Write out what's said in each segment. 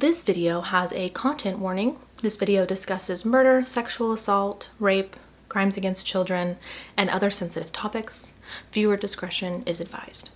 This video has a content warning. This video discusses murder, sexual assault, rape, crimes against children, and other sensitive topics. Viewer discretion is advised.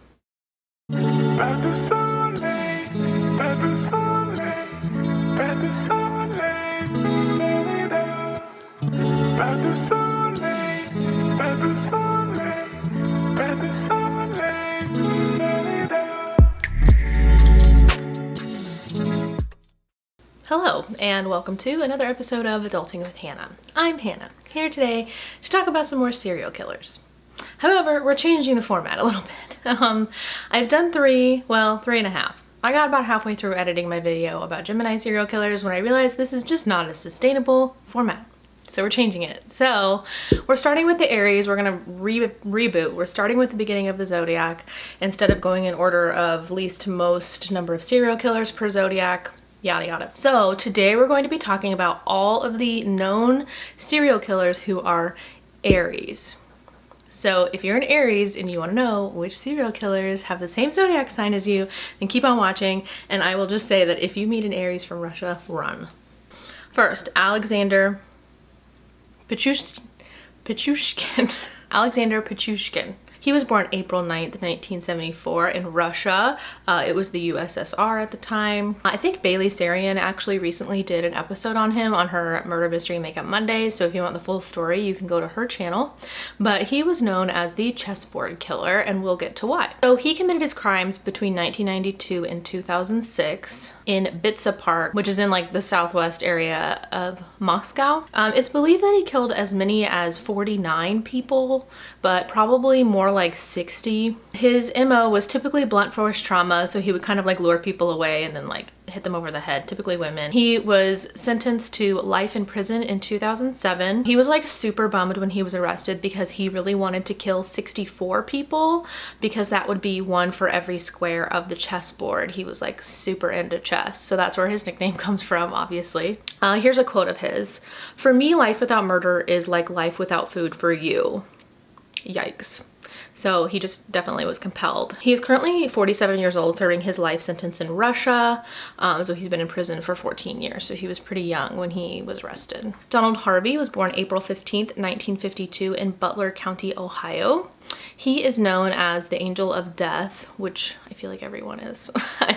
Hello, and welcome to another episode of Adulting with Hannah. I'm Hannah, here today to talk about some more serial killers. However, we're changing the format a little bit. I've done three and a half. I got about halfway through editing my video about Gemini serial killers when I realized this is just not a sustainable format. So we're changing it. So we're starting with the Aries. We're gonna reboot. We're starting with the beginning of the zodiac instead of going in order of least to most number of serial killers per zodiac. Yada yada. So today we're going to be talking about all of the known serial killers who are Aries. So if you're an Aries and you want to know which serial killers have the same zodiac sign as you, then keep on watching, and I will just say that if you meet an Aries from Russia, run. First, Alexander Pichushkin. Alexander Pichushkin. He was born April 9th, 1974 in Russia. It was the USSR at the time. I think Bailey Sarian actually recently did an episode on him on her Murder Mystery Makeup Monday, so if you want the full story, you can go to her channel. But he was known as the chessboard killer, and we'll get to why. So he committed his crimes between 1992 and 2006 in Bitsa Park, which is in like the southwest area of Moscow. It's believed that he killed as many as 49 people, but probably more like 60. His MO was typically blunt force trauma, so he would kind of like lure people away and then like hit them over the head, typically women. He was sentenced to life in prison in 2007. He was like super bummed when he was arrested because he really wanted to kill 64 people because that would be one for every square of the chessboard. He was like super into chess, so that's where his nickname comes from, obviously. Here's a quote of his. "For me, life without murder is like life without food for you." Yikes. So he just definitely was compelled. He is currently 47 years old, serving his life sentence in Russia. So he's been in prison for 14 years. So he was pretty young when he was arrested. Donald Harvey was born April 15th, 1952 in Butler County, Ohio. He is known as the Angel of Death, which I feel like everyone is.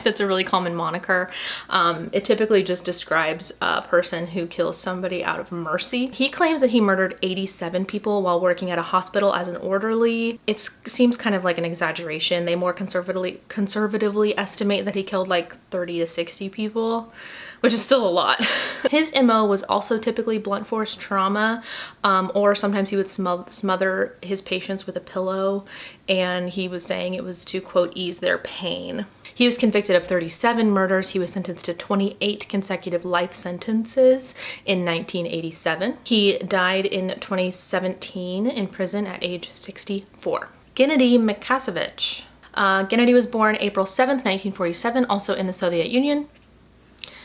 That's a really common moniker. It typically just describes a person who kills somebody out of mercy. He claims that he murdered 87 people while working at a hospital as an orderly. It seems kind of like an exaggeration. They more conservatively estimate that he killed like 30 to 60 people, which is still a lot. His MO was also typically blunt force trauma, or sometimes he would smother his patients with a pillow, and he was saying it was to, quote, ease their pain. He was convicted of 37 murders. He was sentenced to 28 consecutive life sentences in 1987. He died in 2017 in prison at age 64. Gennady Mikasevich. Gennady was born April 7th, 1947, also in the Soviet Union.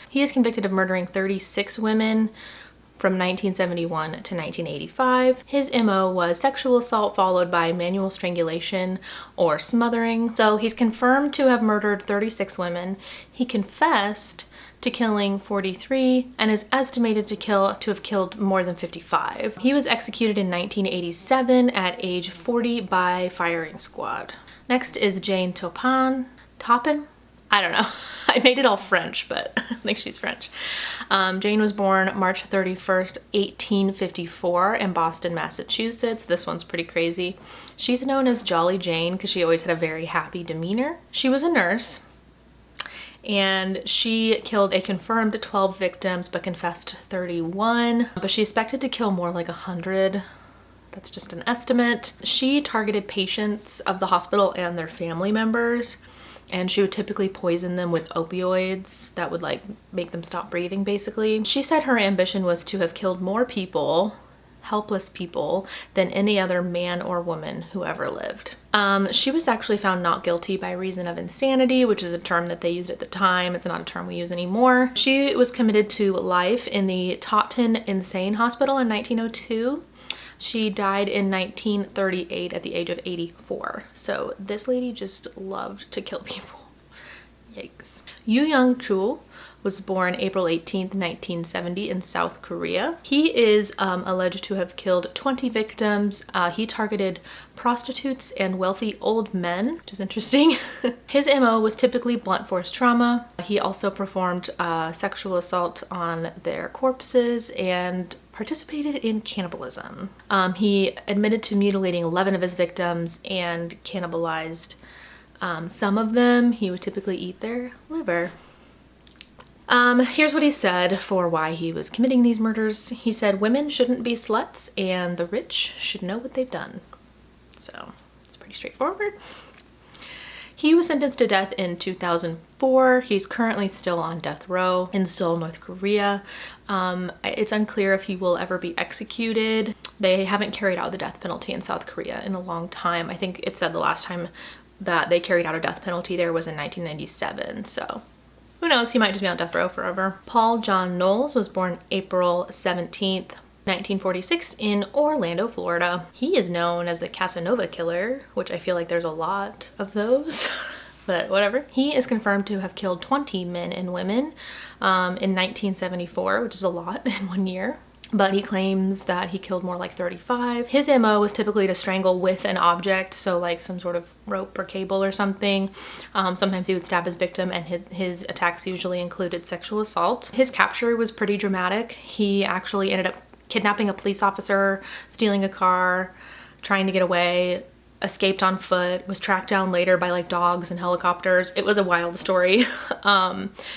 He is convicted of murdering 36 women from 1971 to 1985. His MO was sexual assault followed by manual strangulation or smothering. So he's confirmed to have murdered 36 women. He confessed to killing 43 and is estimated to have killed more than 55. He was executed in 1987 at age 40 by firing squad. Next is Jane Topin? I don't know. I made it all French, but I think she's French. Jane was born March 31st, 1854 in Boston, Massachusetts. This one's pretty crazy. She's known as Jolly Jane because she always had a very happy demeanor. She was a nurse, and she killed a confirmed 12 victims but confessed to 31. But she expected to kill more like 100. That's just an estimate. She targeted patients of the hospital and their family members, and she would typically poison them with opioids that would like make them stop breathing, basically. She said her ambition was to have killed more people, helpless people, than any other man or woman who ever lived. She was actually found not guilty by reason of insanity, which is a term that they used at the time. It's not a term we use anymore. She was committed to life in the Taunton Insane Hospital in 1902. She died in 1938 at the age of 84. So this lady just loved to kill people. Yikes. Yu Young Chul was born April 18th, 1970 in South Korea. He is alleged to have killed 20 victims. He targeted prostitutes and wealthy old men, which is interesting. His MO was typically blunt force trauma. He also performed sexual assault on their corpses and participated in cannibalism. He admitted to mutilating 11 of his victims and cannibalized some of them. He would typically eat their liver. Here's what he said for why he was committing these murders. He said, "Women shouldn't be sluts and the rich should know what they've done." So it's pretty straightforward. He was sentenced to death in 2004. He's currently still on death row in Seoul, North Korea. It's unclear if he will ever be executed. They haven't carried out the death penalty in South Korea in a long time. I think it said the last time that they carried out a death penalty there was in 1997, so who knows, he might just be on death row forever. Paul John Knowles was born April 17th, 1946 in Orlando, Florida. He is known as the Casanova Killer, which I feel like there's a lot of those, but whatever. He is confirmed to have killed 20 men and women in 1974, which is a lot in 1 year. But he claims that he killed more like 35. His MO was typically to strangle with an object, so like some sort of rope or cable or something. Sometimes he would stab his victim, and his attacks usually included sexual assault. His capture was pretty dramatic. He actually ended up kidnapping a police officer, stealing a car, trying to get away, escaped on foot, was tracked down later by like dogs and helicopters. It was a wild story.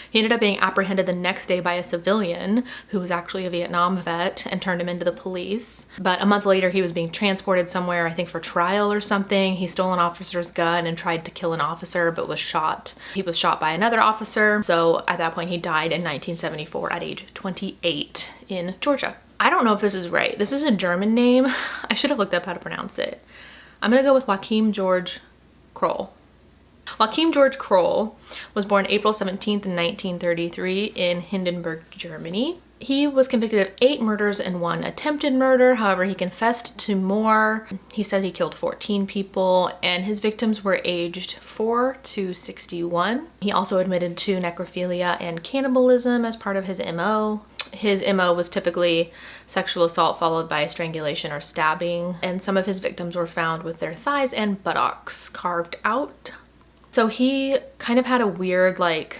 He ended up being apprehended the next day by a civilian who was actually a Vietnam vet and turned him into the police. But a month later, he was being transported somewhere, I think for trial or something. He stole an officer's gun and tried to kill an officer, but was shot. He was shot by another officer. So at that point, he died in 1974 at age 28 in Georgia. I don't know if this is right. This is a German name. I should have looked up how to pronounce it. I'm gonna go with Joachim George Kroll. Joachim George Kroll was born April 17th, 1933 in Hindenburg, Germany. He was convicted of 8 murders and 1 attempted murder. However, he confessed to more. He said he killed 14 people, and his victims were aged 4 to 61. He also admitted to necrophilia and cannibalism as part of his MO. His MO was typically sexual assault followed by strangulation or stabbing, and some of his victims were found with their thighs and buttocks carved out. So he kind of had a weird, like,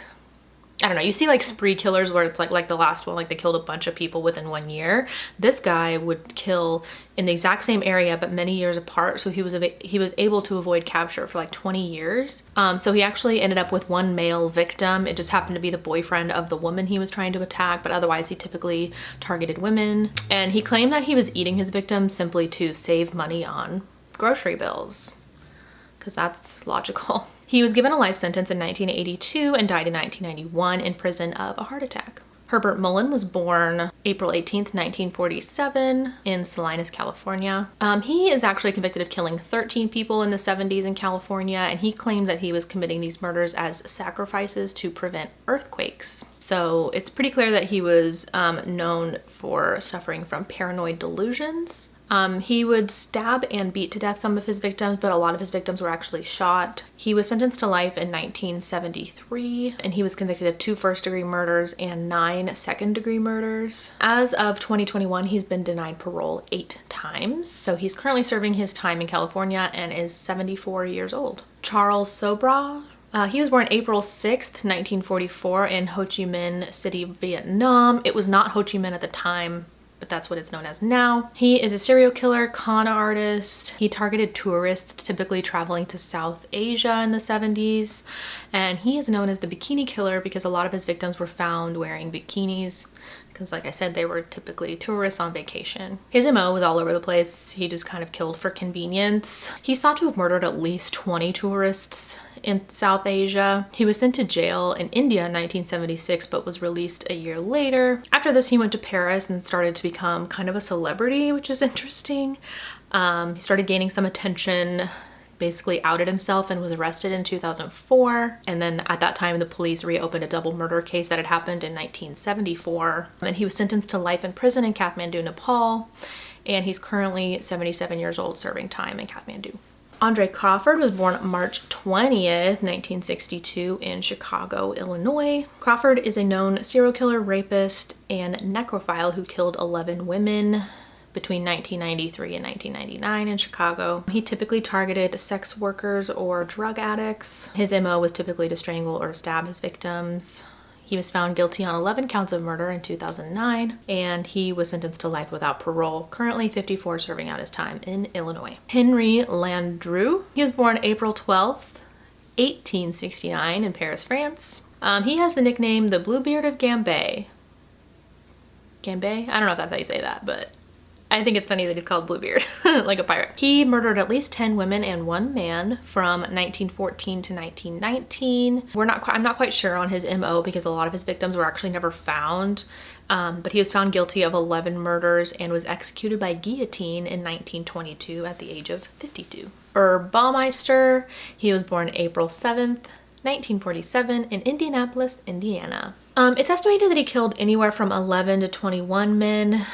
I don't know, you see like spree killers where it's like the last one, like they killed a bunch of people within 1 year. This guy would kill in the exact same area but many years apart, so he was able to avoid capture for like 20 years. So he actually ended up with 1 male victim. It just happened to be the boyfriend of the woman he was trying to attack, but otherwise he typically targeted women. And he claimed that he was eating his victims simply to save money on grocery bills, because that's logical. He was given a life sentence in 1982 and died in 1991 in prison of a heart attack. Herbert Mullen was born April 18th, 1947 in Salinas, California. He is actually convicted of killing 13 people in the 70s in California, and he claimed that he was committing these murders as sacrifices to prevent earthquakes. So it's pretty clear that he was known for suffering from paranoid delusions. He would stab and beat to death some of his victims, but a lot of his victims were actually shot. He was sentenced to life in 1973, and he was convicted of 2 first-degree murders and 9 second-degree murders. As of 2021, he's been denied parole 8 times, so he's currently serving his time in California and is 74 years old. Charles Sobhraj. He was born April 6th, 1944 in Ho Chi Minh City, Vietnam. It was not Ho Chi Minh at the time, but that's what it's known as now. He is a serial killer, con artist. He targeted tourists typically traveling to South Asia in the 70s. And he is known as the bikini killer because a lot of his victims were found wearing bikinis, because like I said, they were typically tourists on vacation. His MO was all over the place. He just kind of killed for convenience. He's thought to have murdered at least 20 tourists in South Asia. He was sent to jail in India in 1976, but was released a year later. After this, he went to Paris and started to become kind of a celebrity, which is interesting. He started gaining some attention, basically outed himself, and was arrested in 2004. And then at that time, the police reopened a double murder case that had happened in 1974. And he was sentenced to life in prison in Kathmandu, Nepal. And he's currently 77 years old serving time in Kathmandu. Andre Crawford was born March 20th, 1962 in Chicago, Illinois. Crawford is a known serial killer, rapist, and necrophile who killed 11 women between 1993 and 1999 in Chicago. He typically targeted sex workers or drug addicts. His MO was typically to strangle or stab his victims. He was found guilty on 11 counts of murder in 2009, and he was sentenced to life without parole, currently 54, serving out his time in Illinois. Henry Landru, he was born April 12th, 1869 in Paris, France. He has the nickname the Bluebeard of Gambay. Gambay? I don't know if that's how you say that, but I think it's funny that he's called Bluebeard, like a pirate. He murdered at least 10 women and 1 man from 1914 to 1919. I'm not quite sure on his MO because a lot of his victims were actually never found, but he was found guilty of 11 murders and was executed by guillotine in 1922 at the age of 52. Herb Baumeister, he was born April 7th, 1947 in Indianapolis, Indiana. It's estimated that he killed anywhere from 11 to 21 men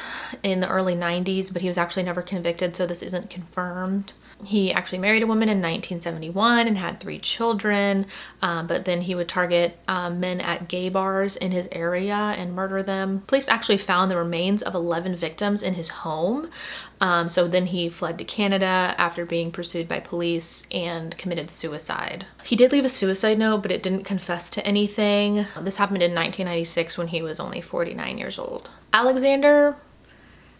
in the early 90s, but he was actually never convicted, so this isn't confirmed. He actually married a woman in 1971 and had 3 children, but then he would target men at gay bars in his area and murder them. Police actually found the remains of 11 victims in his home, so then he fled to Canada after being pursued by police and committed suicide. He did leave a suicide note, but it didn't confess to anything. This happened in 1996 when he was only 49 years old. Alexander,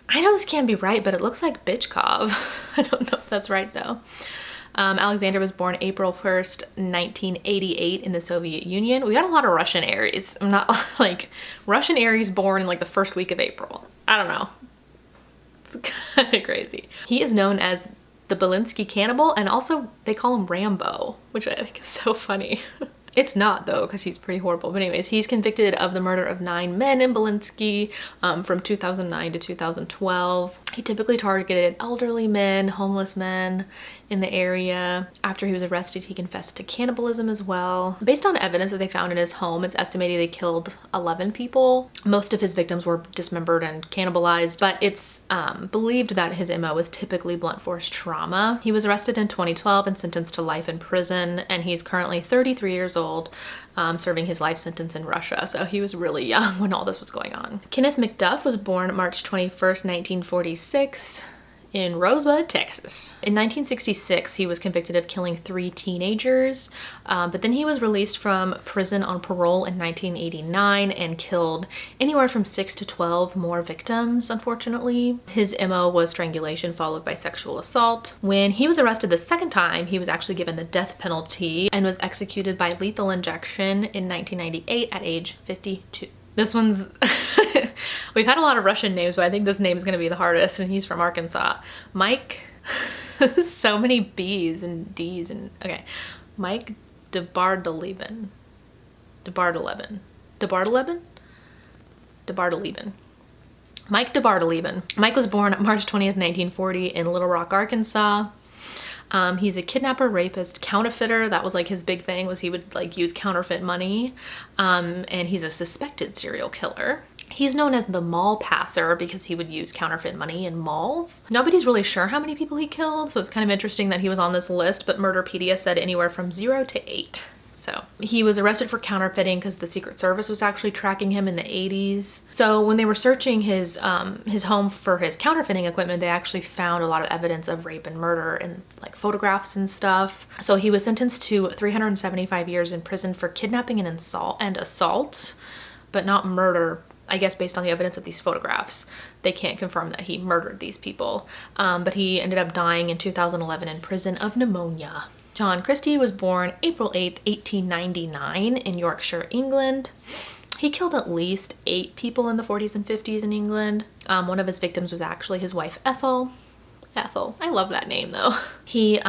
I know this can't be right, but it looks like Bitchkov. I don't know if that's right though. Alexander was born April 1st, 1988 in the Soviet Union. We got a lot of Russian Aries. I'm not like Russian Aries born in like the first week of April. I don't know. It's kind of crazy. He is known as the Belinsky cannibal, and also they call him Rambo, which I think is so funny. It's not though, because he's pretty horrible. But anyways, he's convicted of the murder of 9 men in Belinsky from 2009 to 2012. He typically targeted elderly men, homeless men in the area. After he was arrested, he confessed to cannibalism as well. Based on evidence that they found in his home, it's estimated they killed 11 people. Most of his victims were dismembered and cannibalized, but it's believed that his MO was typically blunt force trauma. He was arrested in 2012 and sentenced to life in prison, and he's currently 33 years old, serving his life sentence in Russia. So he was really young when all this was going on. Kenneth McDuff was born March 21st, 1946 in Rosebud, Texas. In 1966, he was convicted of killing 3 teenagers, but then he was released from prison on parole in 1989 and killed anywhere from 6 to 12 more victims, unfortunately. His MO was strangulation followed by sexual assault. When he was arrested the second time, he was actually given the death penalty and was executed by lethal injection in 1998 at age 52. This one's, we've had a lot of Russian names, but I think this name is going to be the hardest, and he's from Arkansas. Mike, so many B's and D's and, okay. Mike DeBardaleben. Mike DeBardaleben. Mike was born March 20th, 1940 in Little Rock, Arkansas. He's a kidnapper, rapist, counterfeiter. That was like his big thing, was he would like use counterfeit money. And he's a suspected serial killer. He's known as the mall passer because he would use counterfeit money in malls. Nobody's really sure how many people he killed, so it's kind of interesting that he was on this list, but Murderpedia said anywhere from 0 to 8. So he was arrested for counterfeiting because the Secret Service was actually tracking him in the 80s. So when they were searching his home for his counterfeiting equipment, they actually found a lot of evidence of rape and murder and like photographs and stuff. So he was sentenced to 375 years in prison for kidnapping and assault, but not murder. I guess based on the evidence of these photographs, they can't confirm that he murdered these people. But he ended up dying in 2011 in prison of pneumonia. John Christie was born April 8th, 1899 in Yorkshire, England. He killed at least 8 people in the 40s and 50s in England. One of his victims was actually his wife, Ethel. Ethel, I love that name though. He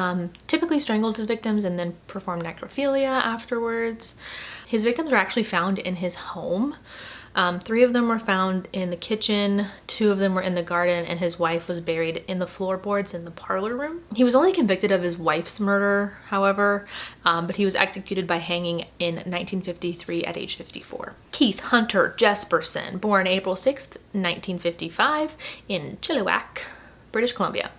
typically strangled his victims and then performed necrophilia afterwards. His victims were actually found in his home. 3 of them were found in the kitchen, 2 of them were in the garden, and his wife was buried in the floorboards in the parlor room. He was only convicted of his wife's murder, however, but he was executed by hanging in 1953 at age 54. Keith Hunter Jesperson, born April 6th, 1955 in Chilliwack, British Columbia,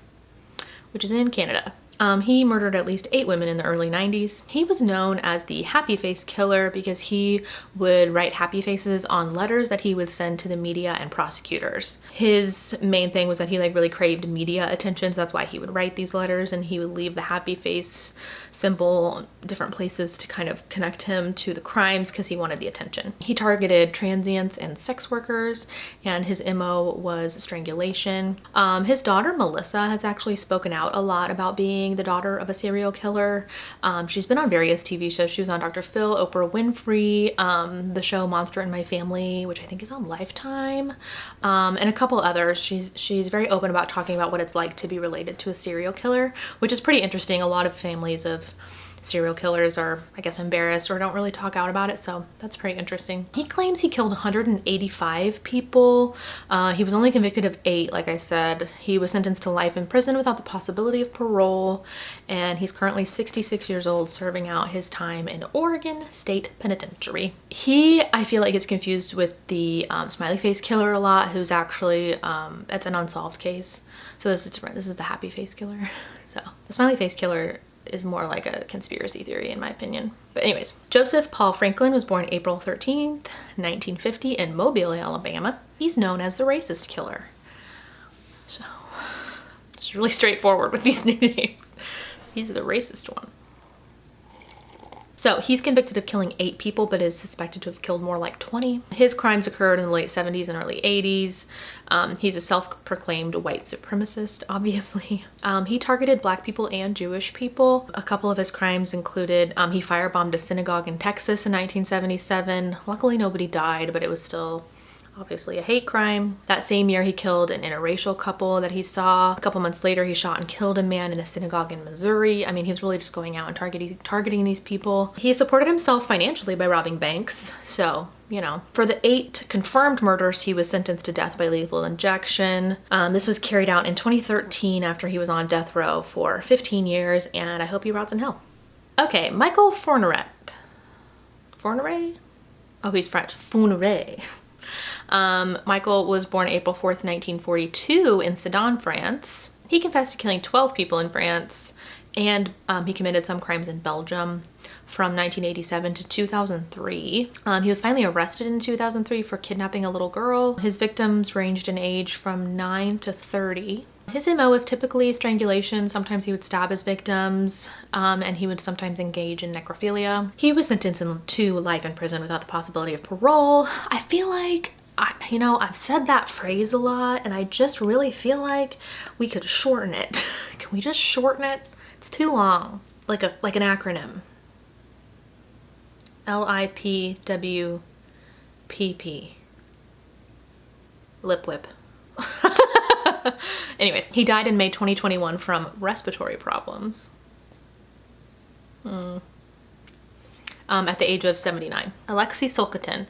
which is in Canada. He murdered at least 8 women in the early 90s. He was known as the happy face killer because he would write happy faces on letters that he would send to the media and prosecutors. His main thing was that he like really craved media attention, so that's why he would write these letters, and he would leave the happy face symbol different places to kind of connect him to the crimes because he wanted the attention. He targeted transients and sex workers, and his MO was strangulation. His daughter Melissa has actually spoken out a lot about being the daughter of a serial killer. She's been on various TV shows. She was on Dr. Phil, Oprah Winfrey, the show Monster in My Family, which I think is on Lifetime, and a couple others. She's very open about talking about what it's like to be related to a serial killer, which is pretty interesting. A lot of families of serial killers are, I guess, embarrassed or don't really talk out about it, so that's pretty interesting. He claims he killed 185 people. He was only convicted of 8, like I said. He was sentenced to life in prison without the possibility of parole, and he's currently 66 years old, serving out his time in Oregon State Penitentiary. I feel like, gets confused with the smiley face killer a lot, who's actually, it's an unsolved case. So this is the happy face killer. So the smiley face killer is more like a conspiracy theory in my opinion. But anyways, Joseph Paul Franklin was born April 13th, 1950 in Mobile, Alabama. He's known as the racist killer. So it's really straightforward with these nicknames. He's the racist one. So he's convicted of killing 8 people, but is suspected to have killed more like 20. His crimes occurred in the late 70s and early 80s. He's a self-proclaimed white supremacist, obviously. He targeted Black people and Jewish people. A couple of his crimes included, he firebombed a synagogue in Texas in 1977. Luckily nobody died, but it was still obviously a hate crime. That same year he killed an interracial couple that he saw. A couple months later he shot and killed a man in a synagogue in Missouri. I mean, he was really just going out and targeting these people. He supported himself financially by robbing banks, so you know. For the 8 confirmed murders, he was sentenced to death by lethal injection. This was carried out in 2013 after he was on death row for 15 years, and I hope he rots in hell. Okay, Michael Fourniret. Fourniret? Oh, he's French. Fourniret. Michael was born April 4th, 1942 in Sedan, France. He confessed to killing 12 people in France, and he committed some crimes in Belgium from 1987 to 2003. He was finally arrested in 2003 for kidnapping a little girl. His victims ranged in age from 9 to 30. His MO was typically strangulation. Sometimes he would stab his victims, and he would sometimes engage in necrophilia. He was sentenced to life in prison without the possibility of parole. I feel like, you know, I've said that phrase a lot, and I just really feel like we could shorten it. Can we just shorten it? It's too long, like an acronym. LIPWPP. Lip whip. Anyways, he died in May 2021 from respiratory problems. At the age of 79. Alexei Solkatin.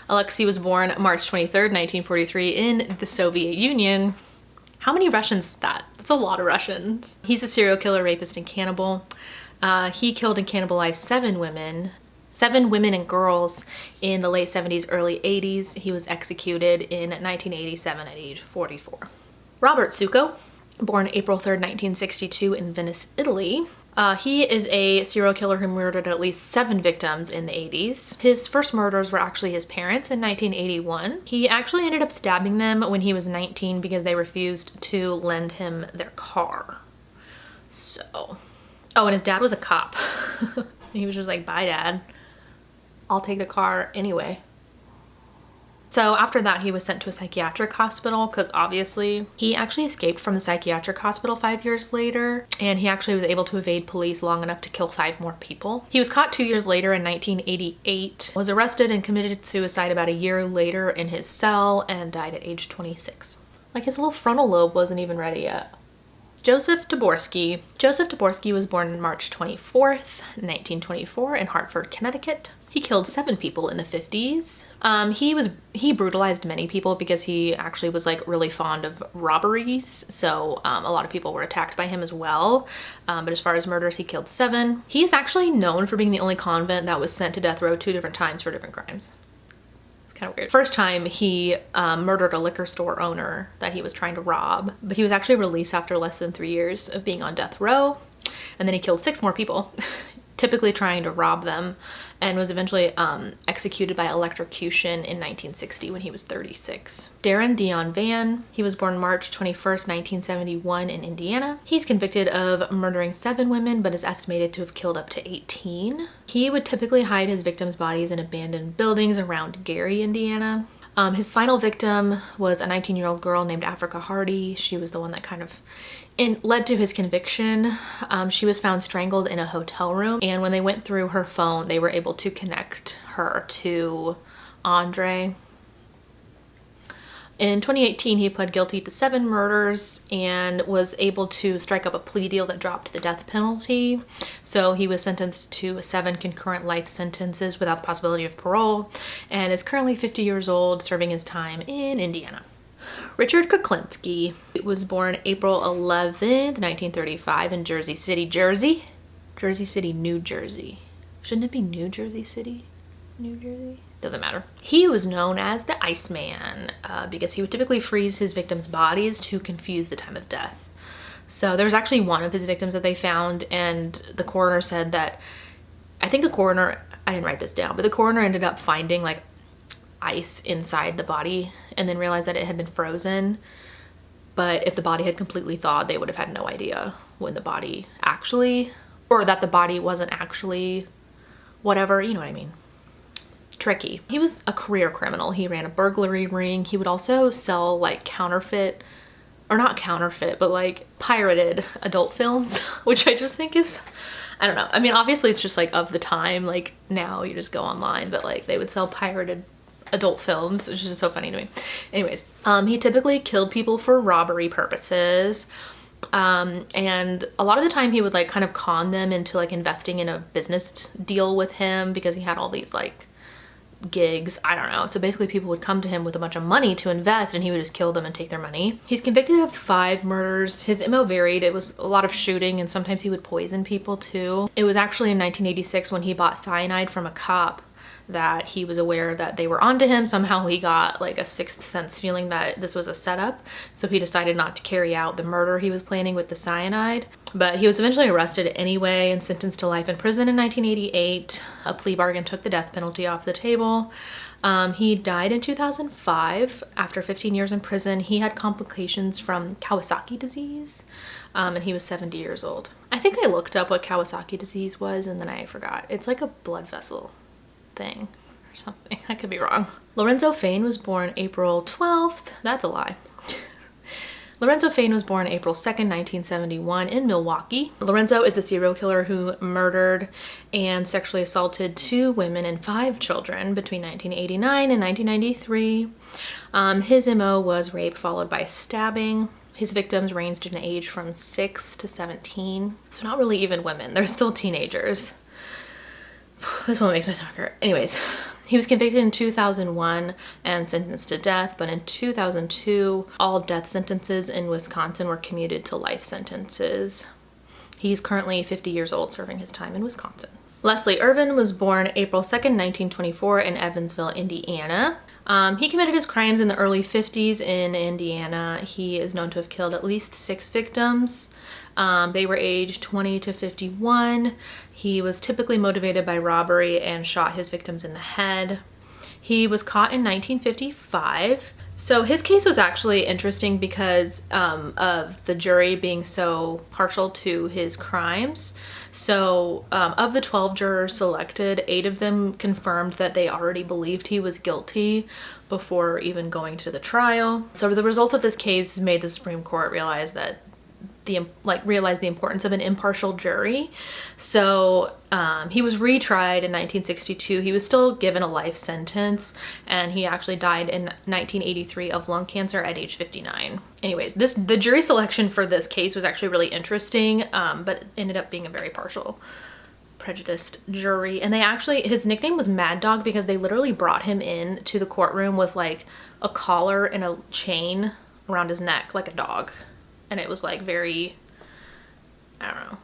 Alexei was born March 23rd, 1943 in the Soviet Union. How many Russians is that? That's a lot of Russians. He's a serial killer, rapist, and cannibal. He killed and cannibalized 7 women and girls in the late 70s, early 80s. He was executed in 1987 at age 44. Robert Succo, born April 3rd, 1962 in Venice, Italy. He is a serial killer who murdered at least 7 victims in the 80s. His first murders were actually his parents in 1981. He actually ended up stabbing them when he was 19 because they refused to lend him their car. So, oh, and his dad was a cop. He was just like, bye dad, I'll take the car anyway. So after that, he was sent to a psychiatric hospital because obviously he actually escaped from the psychiatric hospital 5 years later, and he actually was able to evade police long enough to kill 5 more people. He was caught 2 years later in 1988, was arrested and committed suicide about a year later in his cell, and died at age 26. Like, his little frontal lobe wasn't even ready yet. Joseph Dvorsky. Joseph Dvorsky was born March 24th, 1924 in Hartford, Connecticut. He killed 7 people in the 50s. He brutalized many people because he actually was like really fond of robberies. So a lot of people were attacked by him as well. But as far as murders, he killed 7. He's actually known for being the only convict that was sent to death row 2 different times for different crimes. It's kind of weird. First time he murdered a liquor store owner that he was trying to rob, but he was actually released after less than 3 years of being on death row. and then he killed 6 more people, typically trying to rob them, and was eventually executed by electrocution in 1960 when he was 36. Darren Dion Van, he was born March 21st, 1971 in Indiana. He's convicted of murdering 7 women, but is estimated to have killed up to 18. He would typically hide his victims' bodies in abandoned buildings around Gary, Indiana. His final victim was a 19-year-old girl named Africa Hardy. She was the one that kind of led to his conviction. She was found strangled in a hotel room, and when they went through her phone, they were able to connect her to Andre. In 2018, he pled guilty to 7 murders and was able to strike up a plea deal that dropped the death penalty. So he was sentenced to 7 concurrent life sentences without the possibility of parole, and is currently 50 years old, serving his time in Indiana. Richard Kuklinski was born April 11th, 1935 in Jersey City, Jersey? Jersey City, New Jersey. Shouldn't it be New Jersey City? New Jersey? Doesn't matter. He was known as the Iceman because he would typically freeze his victims' bodies to confuse the time of death. So there was actually one of his victims that they found, and the coroner said that, I think the coroner, I didn't write this down, but the coroner ended up finding like ice inside the body and then realized that it had been frozen. But if the body had completely thawed, they would have had no idea when the body actually, or that the body wasn't actually whatever, you know what I mean. Tricky. He was a career criminal. He ran a burglary ring. He would also sell like counterfeit, or not counterfeit, but like pirated adult films, which I just think is, I don't know. I mean, obviously it's just like of the time, like now you just go online, but like they would sell pirated adult films, which is just so funny to me. Anyways, he typically killed people for robbery purposes. And a lot of the time he would like kind of con them into like investing in a business deal with him because he had all these like gigs, I don't know. So basically people would come to him with a bunch of money to invest, and he would just kill them and take their money. He's convicted of 5 murders. His MO varied. It was a lot of shooting, and sometimes he would poison people too. It was actually in 1986 when he bought cyanide from a cop that he was aware that they were onto him. Somehow he got like a 6th sense feeling that this was a setup, so he decided not to carry out the murder he was planning with the cyanide. But he was eventually arrested anyway and sentenced to life in prison in 1988. A plea bargain took the death penalty off the table. He died in 2005 after 15 years in prison. He had complications from Kawasaki disease, and he was 70 years old. I think I looked up what Kawasaki disease was and then I forgot. It's like a blood vessel thing or something. I could be wrong. Lorenzo Fain was born April 12th. That's a lie. Lorenzo Fain was born April 2nd, 1971 in Milwaukee. Lorenzo is a serial killer who murdered and sexually assaulted 2 women and 5 children between 1989 and 1993. His MO was rape followed by stabbing. His victims ranged in age from 6 to 17. So not really even women. They're still teenagers. This one makes my stomach hurt. Anyways, he was convicted in 2001 and sentenced to death, but in 2002, all death sentences in Wisconsin were commuted to life sentences. He's currently 50 years old, serving his time in Wisconsin. Leslie Irvin was born April 2nd, 1924 in Evansville, Indiana. He committed his crimes in the early 50s in Indiana. He is known to have killed at least 6 victims. They were aged 20 to 51. He was typically motivated by robbery and shot his victims in the head. He was caught in 1955. So his case was actually interesting because of the jury being so partial to his crimes. So of the 12 jurors selected, 8 of them confirmed that they already believed he was guilty before even going to the trial. So the results of this case made the Supreme Court realize that the importance of an impartial jury. So he was retried in 1962. He was still given a life sentence, and he actually died in 1983 of lung cancer at age 59. Anyways, the jury selection for this case was actually really interesting, but ended up being a very partial, prejudiced jury. And his nickname was Mad Dog because they literally brought him in to the courtroom with like a collar and a chain around his neck like a dog. And it was like very, I don't know,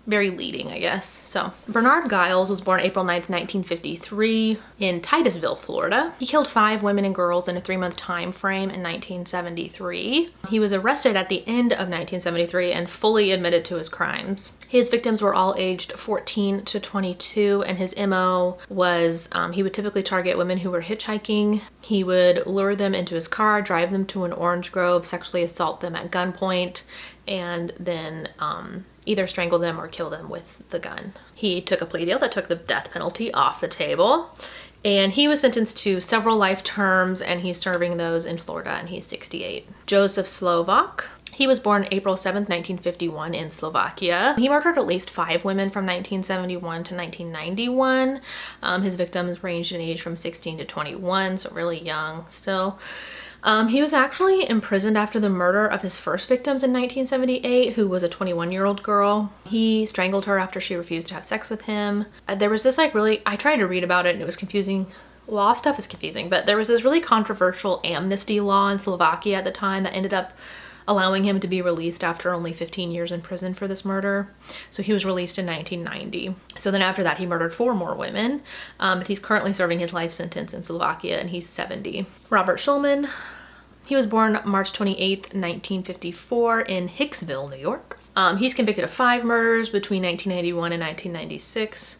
very leading, I guess. So Bernard Giles was born April 9th, 1953 in Titusville, Florida. He killed 5 women and girls in a 3-month time frame in 1973. He was arrested at the end of 1973 and fully admitted to his crimes. His victims were all aged 14 to 22, and his MO was he would typically target women who were hitchhiking. He would lure them into his car, drive them to an orange grove, sexually assault them at gunpoint, and then either strangle them or kill them with the gun. He took a plea deal that took the death penalty off the table, and he was sentenced to several life terms, and he's serving those in Florida, and he's 68. Joseph Slovak. He was born April 7th, 1951 in Slovakia. He murdered at least 5 women from 1971 to 1991. His victims ranged in age from 16 to 21, so really young still. He was actually imprisoned after the murder of his first victims in 1978, who was a 21-year-old girl. He strangled her after she refused to have sex with him. There was this I tried to read about it and it was confusing. Law stuff is confusing, but there was this really controversial amnesty law in Slovakia at the time that ended up allowing him to be released after only 15 years in prison for this murder. So he was released in 1990. So then after that, he murdered 4 more women, but he's currently serving his life sentence in Slovakia, and he's 70. Robert Schulman. He was born March 28th, 1954 in Hicksville, New York. He's convicted of 5 murders between 1991 and 1996.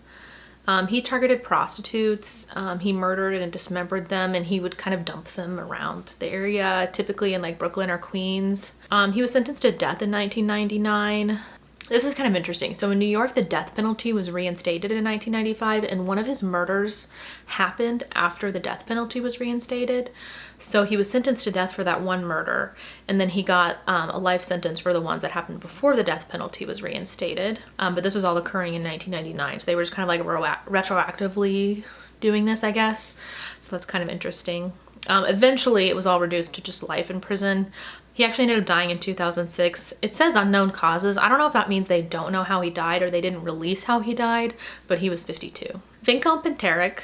He targeted prostitutes, he murdered and dismembered them, and he would kind of dump them around the area, typically in like Brooklyn or Queens. He was sentenced to death in 1999. This is kind of interesting. So in New York, the death penalty was reinstated in 1995, and one of his murders happened after the death penalty was reinstated. So he was sentenced to death for that one murder, and then he got a life sentence for the ones that happened before the death penalty was reinstated. But this was all occurring in 1999, so they were just kind of like retroactively doing this, I guess. So that's kind of interesting. Eventually, it was all reduced to just life in prison. He actually ended up dying in 2006. It says unknown causes. I don't know if that means they don't know how he died or they didn't release how he died, but he was 52. Vinko Pinteric?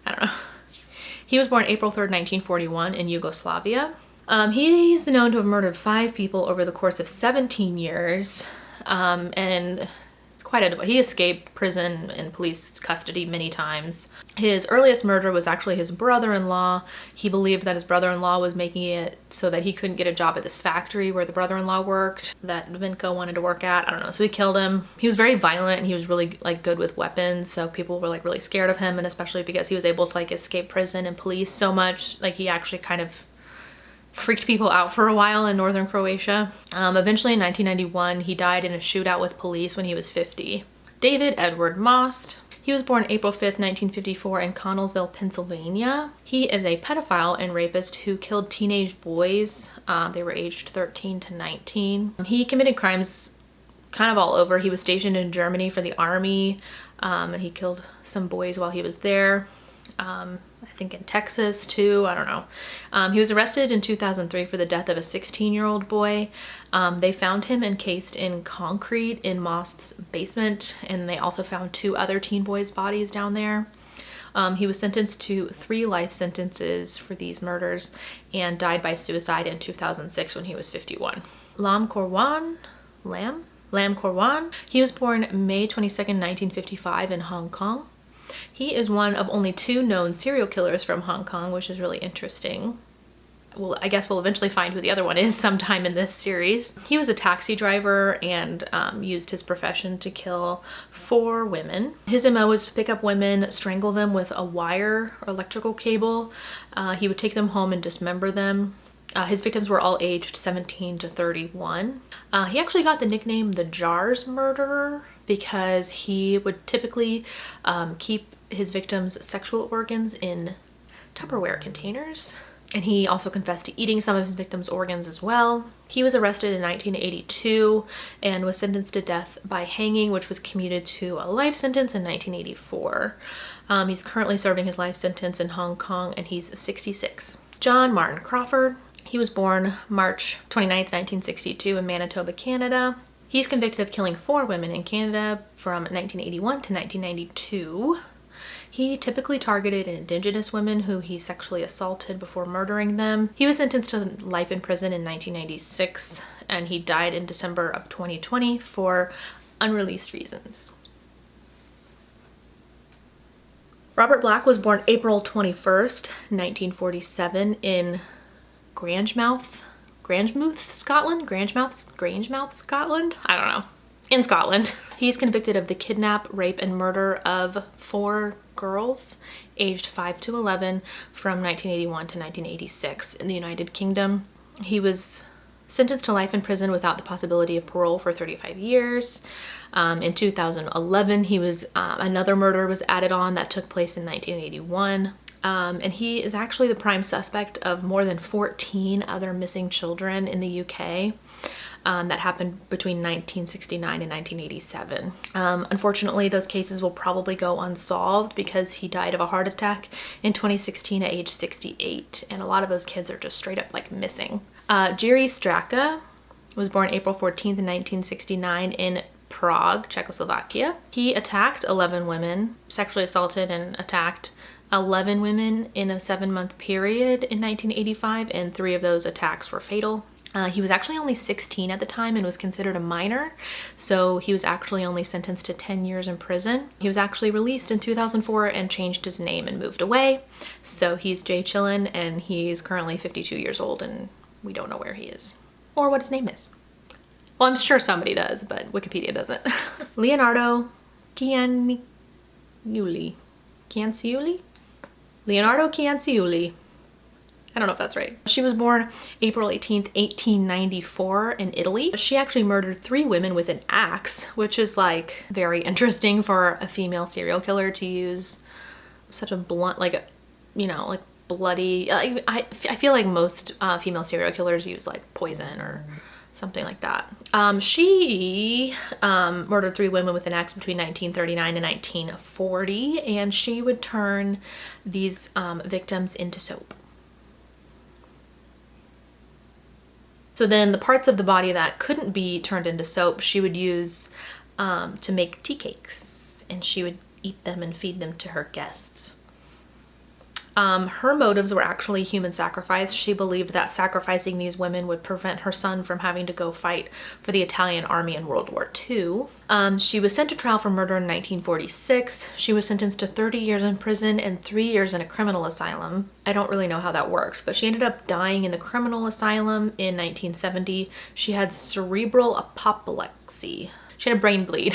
I don't know. He was born April 3rd, 1941 in Yugoslavia. He's known to have murdered 5 people over the course of 17 years, and it's quite a... He escaped prison and police custody many times. His earliest murder was actually his brother-in-law. He believed that his brother-in-law was making it so that he couldn't get a job at this factory where the brother-in-law worked that Vinko wanted to work at. I don't know, so he killed him. He was very violent and he was really like good with weapons, so people were like really scared of him, and especially because he was able to like escape prison and police so much, like he actually kind of freaked people out for a while in northern Croatia. Eventually in 1991, he died in a shootout with police when he was 50. David Edward Most. He was born April 5th, 1954 in Connellsville, Pennsylvania. He is a pedophile and rapist who killed teenage boys. They were aged 13 to 19. He committed crimes kind of all over. He was stationed in Germany for the army, and he killed some boys while he was there. I think in Texas too, I don't know. He was arrested in 2003 for the death of a 16-year-old boy. They found him encased in concrete in Most's basement, and they also found 2 other teen boys' bodies down there. He was sentenced to 3 life sentences for these murders and died by suicide in 2006 when he was 51. Lam Korwan. He was born May 22nd, 1955 in Hong Kong. He is one of only 2 known serial killers from Hong Kong, which is really interesting. Well, I guess we'll eventually find who the other one is sometime in this series. He was a taxi driver and used his profession to kill 4 women. His MO was to pick up women, strangle them with a wire or electrical cable. He would take them home and dismember them. His victims were all aged 17 to 31. He actually got the nickname the Jars Murderer because he would typically keep his victims' sexual organs in Tupperware containers. And he also confessed to eating some of his victims' organs as well. He was arrested in 1982 and was sentenced to death by hanging, which was commuted to a life sentence in 1984. He's currently serving his life sentence in Hong Kong, and he's 66. John Martin Crawford. He was born March 29th, 1962 in Manitoba, Canada. He's convicted of killing 4 women in Canada from 1981 to 1992. He typically targeted Indigenous women who he sexually assaulted before murdering them. He was sentenced to life in prison in 1996, and he died in December of 2020 for unreleased reasons. Robert Black was born April 21st, 1947 in Grangemouth, Scotland? I don't know. In Scotland. He's convicted of the kidnap, rape, and murder of 4 girls aged 5 to 11 from 1981 to 1986 in the United Kingdom. He was sentenced to life in prison without the possibility of parole for 35 years. In 2011, another murder was added on that took place in 1981. And he is actually the prime suspect of more than 14 other missing children in the UK that happened between 1969 and 1987. Unfortunately, those cases will probably go unsolved because he died of a heart attack in 2016 at age 68, and a lot of those kids are just straight up like missing. Jiří Straka was born April 14th, 1969 in Prague, Czechoslovakia. He attacked 11 women, sexually assaulted and attacked 11 women in a 7-month period in 1985, and 3 of those attacks were fatal. He was actually only 16 at the time and was considered a minor, so he was actually only sentenced to 10 years in prison. He was actually released in 2004 and changed his name and moved away. So he's Jay Chillin, and he's currently 52 years old, and we don't know where he is or what his name is. Well, I'm sure somebody does, but Wikipedia doesn't. Leonardo Cianciulli. Leonardo Cianciulli. I don't know if that's right. She was born April 18th, 1894 in Italy. She actually murdered 3 women with an axe, which is like very interesting for a female serial killer to use such a blunt, like, you know, like bloody, I feel like most female serial killers use like poison or something like that. She murdered 3 women with an axe between 1939 and 1940, and she would turn these victims into soap. So then the parts of the body that couldn't be turned into soap, she would use to make tea cakes, and she would eat them and feed them to her guests. Her motives were actually human sacrifice. She believed that sacrificing these women would prevent her son from having to go fight for the Italian army in World War II. She was sent to trial for murder in 1946. She was sentenced to 30 years in prison and 3 years in a criminal asylum. I don't really know how that works, but she ended up dying in the criminal asylum in 1970. She had cerebral apoplexy. She had a brain bleed.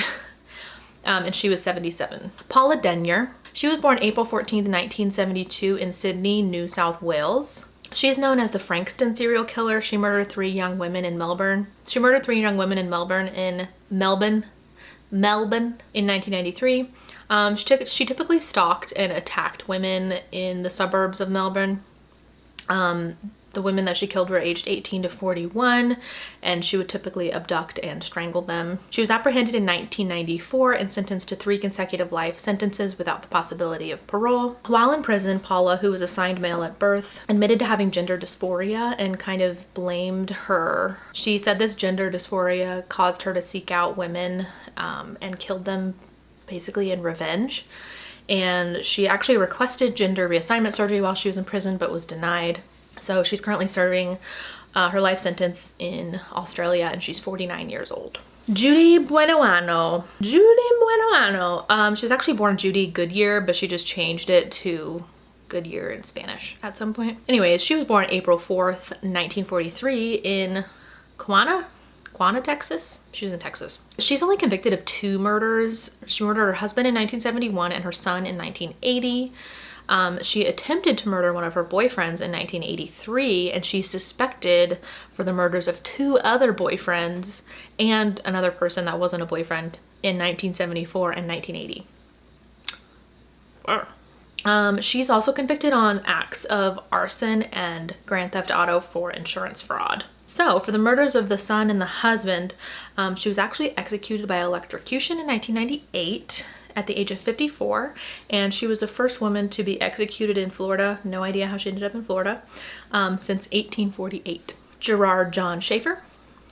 And she was 77. Paula Denyer. She was born April 14th, 1972 in Sydney, New South Wales. She's known as the Frankston serial killer. She murdered 3 young women in Melbourne. She murdered 3 young women in Melbourne in 1993. She typically stalked and attacked women in the suburbs of Melbourne. The women that she killed were aged 18 to 41, and she would typically abduct and strangle them. She was apprehended in 1994 and sentenced to 3 consecutive life sentences without the possibility of parole. While in prison, Paula, who was assigned male at birth, admitted to having gender dysphoria and kind of blamed her. She said this gender dysphoria caused her to seek out women and killed them basically in revenge. And she actually requested gender reassignment surgery while she was in prison, but was denied. So she's currently serving her life sentence in Australia, and she's 49 years old. Judy Buenoano. She was actually born Judy Goodyear, but she just changed it to Goodyear in Spanish at some point. Anyways, she was born April 4th, 1943 in Quanah, Texas. She was in Texas. She's only convicted of 2 murders. She murdered her husband in 1971 and her son in 1980. She attempted to murder one of her boyfriends in 1983, and she's suspected for the murders of 2 other boyfriends and another person that wasn't a boyfriend in 1974 and 1980. She's also convicted on acts of arson and grand theft auto for insurance fraud. So for the murders of the son and the husband, she was actually executed by electrocution in 1998. At the age of 54, and she was the first woman to be executed in Florida. No idea how she ended up in Florida, since 1848. Gerard John Schaefer.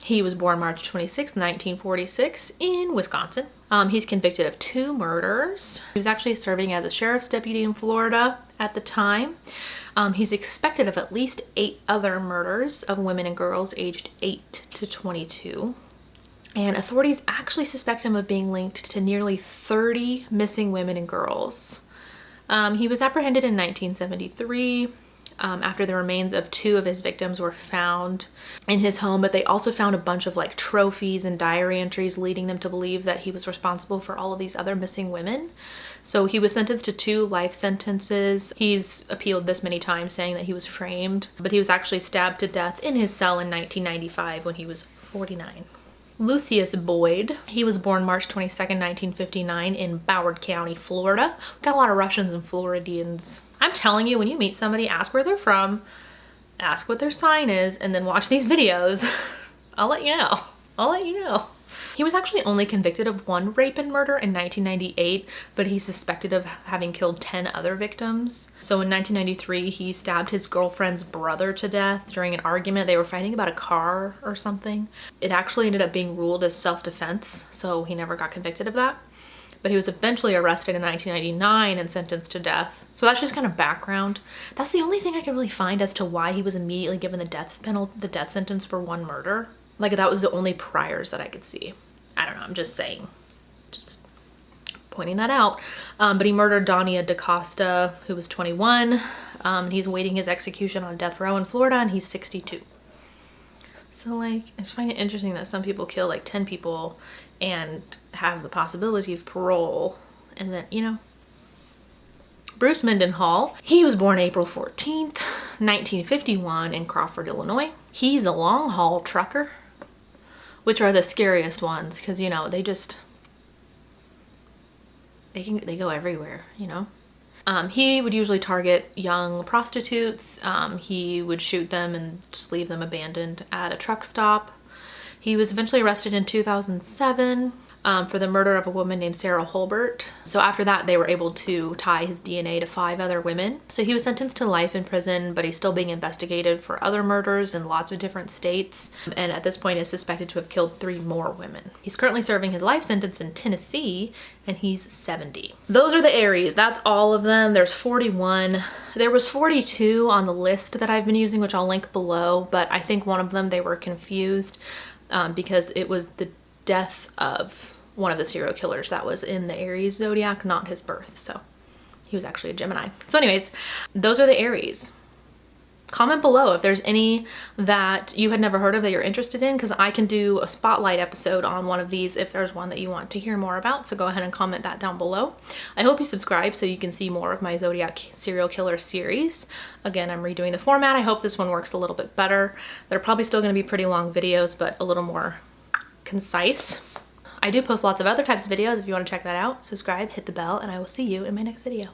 He was born March 26, 1946 in Wisconsin. He's convicted of 2 murders. He was actually serving as a sheriff's deputy in Florida at the time. He's suspected of at least 8 other murders of women and girls aged 8 to 22. And authorities actually suspect him of being linked to nearly 30 missing women and girls. He was apprehended in 1973 after the remains of 2 of his victims were found in his home, but they also found a bunch of like trophies and diary entries leading them to believe that he was responsible for all of these other missing women. So he was sentenced to 2 life sentences. He's appealed this many times, saying that he was framed, but he was actually stabbed to death in his cell in 1995 when he was 49. Lucius Boyd. He was born March 22nd, 1959 in Broward County, Florida. Got a lot of Russians and Floridians. I'm telling you, when you meet somebody, ask where they're from, ask what their sign is, and then watch these videos. I'll let you know. I'll let you know. He was actually only convicted of 1 rape and murder in 1998, but he's suspected of having killed 10 other victims. So in 1993, he stabbed his girlfriend's brother to death during an argument. They were fighting about a car or something. It actually ended up being ruled as self-defense, so he never got convicted of that. But he was eventually arrested in 1999 and sentenced to death. So that's just kind of background. That's the only thing I can really find as to why he was immediately given the death sentence for 1 murder. Like, that was the only priors that I could see. I don't know, I'm just saying. Just pointing that out. But he murdered Dania DaCosta, who was 21. He's awaiting his execution on death row in Florida, and he's 62. So, like, I just find it interesting that some people kill, like, 10 people and have the possibility of parole. And then, you know. Bruce Mendenhall. He was born April 14th, 1951 in Crawford, Illinois. He's a long-haul trucker, which are the scariest ones because, you know, they go everywhere, you know. He would usually target young prostitutes. He would shoot them and just leave them abandoned at a truck stop. He was eventually arrested in 2007 for the murder of a woman named Sarah Holbert. So after that, they were able to tie his DNA to 5 other women. So he was sentenced to life in prison, but he's still being investigated for other murders in lots of different states. And at this point is suspected to have killed 3 more women. He's currently serving his life sentence in Tennessee, and he's 70. Those are the Aries. That's all of them. There's 41. There was 42 on the list that I've been using, which I'll link below, but I think one of them they were confused because it was the death of one of the serial killers that was in the Aries zodiac, not his birth. So he was actually a Gemini. So anyways, those are the Aries. Comment below if there's any that you had never heard of that you're interested in, because I can do a spotlight episode on one of these if there's one that you want to hear more about. So go ahead and comment that down below. I hope you subscribe so you can see more of my zodiac serial killer series. Again, I'm redoing the format. I hope this one works a little bit better. They're probably still going to be pretty long videos, but a little more concise. I do post lots of other types of videos if you want to check that out. Subscribe, hit the bell, and I will see you in my next video.